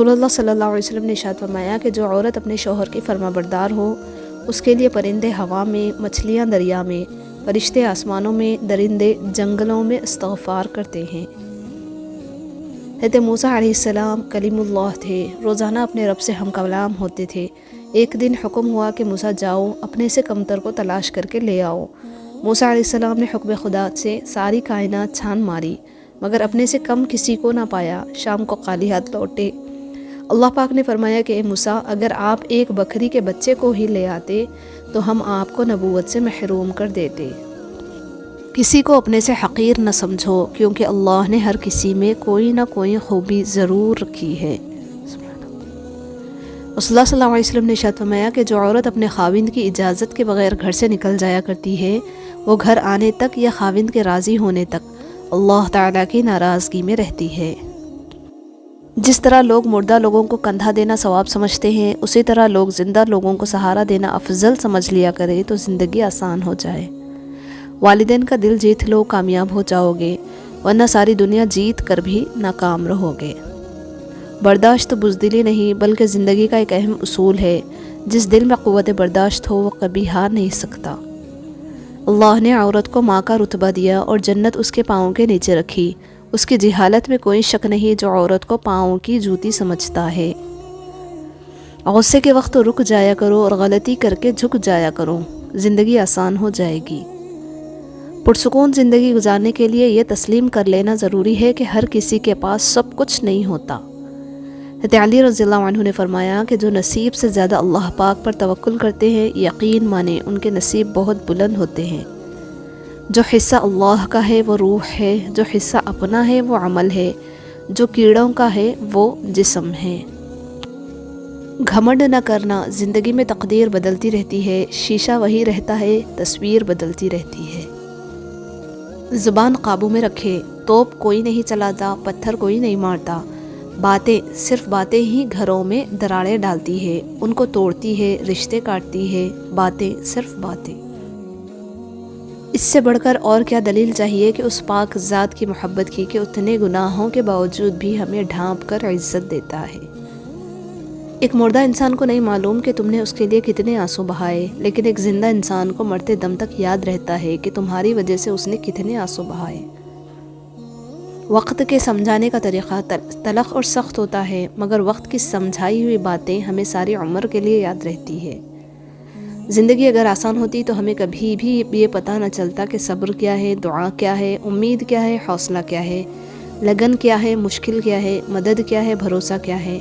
رسول اللہ صلی اللہ علیہ وسلم نے ارشاد فرمایا کہ جو عورت اپنے شوہر کی فرما بردار ہو، اس کے لیے پرندے ہوا میں، مچھلیاں دریا میں، فرشتے آسمانوں میں، درندے جنگلوں میں استغفار کرتے ہیں۔ حضرت موسیٰ علیہ السلام کلیم اللہ تھے، روزانہ اپنے رب سے ہم کلام ہوتے تھے۔ ایک دن حکم ہوا کہ موسیٰ جاؤ، اپنے سے کمتر کو تلاش کر کے لے آؤ۔ موسیٰ علیہ السلام نے حکم خدا سے ساری کائنات چھان ماری، مگر اپنے سے کم کسی کو نہ پایا۔ شام کو خالی ہاتھ لوٹے۔ اللہ پاک نے فرمایا کہ اے موسیٰ، اگر آپ ایک بکری کے بچے کو ہی لے آتے تو ہم آپ کو نبوت سے محروم کر دیتے۔ کسی کو اپنے سے حقیر نہ سمجھو، کیونکہ اللہ نے ہر کسی میں کوئی نہ کوئی خوبی ضرور رکھی ہے۔ رسول اللہ صلی اللہ علیہ وسلم نے ارشاد فرمایا کہ جو عورت اپنے خاوند کی اجازت کے بغیر گھر سے نکل جایا کرتی ہے، وہ گھر آنے تک یا خاوند کے راضی ہونے تک اللہ تعالیٰ کی ناراضگی میں رہتی ہے۔ جس طرح لوگ مردہ لوگوں کو کندھا دینا ثواب سمجھتے ہیں، اسی طرح لوگ زندہ لوگوں کو سہارا دینا افضل سمجھ لیا کرے تو زندگی آسان ہو جائے۔ والدین کا دل جیت لو، کامیاب ہو جاؤ گے، ورنہ ساری دنیا جیت کر بھی ناکام رہو گے۔ برداشت بزدلی نہیں بلکہ زندگی کا ایک اہم اصول ہے۔ جس دل میں قوت برداشت ہو وہ کبھی ہار نہیں سکتا۔ اللہ نے عورت کو ماں کا رتبہ دیا اور جنت اس کے پاؤں کے نیچے رکھی۔ اس کی جہالت میں کوئی شک نہیں جو عورت کو پاؤں کی جوتی سمجھتا ہے۔ غصے کے وقت رک جایا کرو اور غلطی کر کے جھک جایا کرو، زندگی آسان ہو جائے گی۔ پرسکون زندگی گزارنے کے لیے یہ تسلیم کر لینا ضروری ہے کہ ہر کسی کے پاس سب کچھ نہیں ہوتا۔ حضرت علی رضی اللہ عنہ نے فرمایا کہ جو نصیب سے زیادہ اللہ پاک پر توکل کرتے ہیں، یقین مانیں ان کے نصیب بہت بلند ہوتے ہیں۔ جو حصہ اللہ کا ہے وہ روح ہے، جو حصہ اپنا ہے وہ عمل ہے، جو کیڑوں کا ہے وہ جسم ہے۔ گھمنڈ نہ کرنا، زندگی میں تقدیر بدلتی رہتی ہے، شیشہ وہی رہتا ہے، تصویر بدلتی رہتی ہے۔ زبان قابو میں رکھے، توپ کوئی نہیں چلاتا، پتھر کوئی نہیں مارتا، باتیں صرف باتیں ہی گھروں میں دراڑیں ڈالتی ہے، ان کو توڑتی ہے، رشتے کاٹتی ہے، باتیں صرف باتیں۔ اس سے بڑھ کر اور کیا دلیل چاہیے کہ اس پاک ذات کی محبت کی کہ اتنے گناہوں کے باوجود بھی ہمیں ڈھانپ کر عزت دیتا ہے۔ ایک مردہ انسان کو نہیں معلوم کہ تم نے اس کے لیے کتنے آنسو بہائے، لیکن ایک زندہ انسان کو مرتے دم تک یاد رہتا ہے کہ تمہاری وجہ سے اس نے کتنے آنسو بہائے۔ وقت کے سمجھانے کا طریقہ تلخ اور سخت ہوتا ہے، مگر وقت کی سمجھائی ہوئی باتیں ہمیں ساری عمر کے لیے یاد رہتی ہے۔ زندگی اگر آسان ہوتی تو ہمیں کبھی بھی یہ پتہ نہ چلتا کہ صبر کیا ہے، دعا کیا ہے، امید کیا ہے، حوصلہ کیا ہے، لگن کیا ہے، مشکل کیا ہے، مدد کیا ہے، بھروسہ کیا ہے۔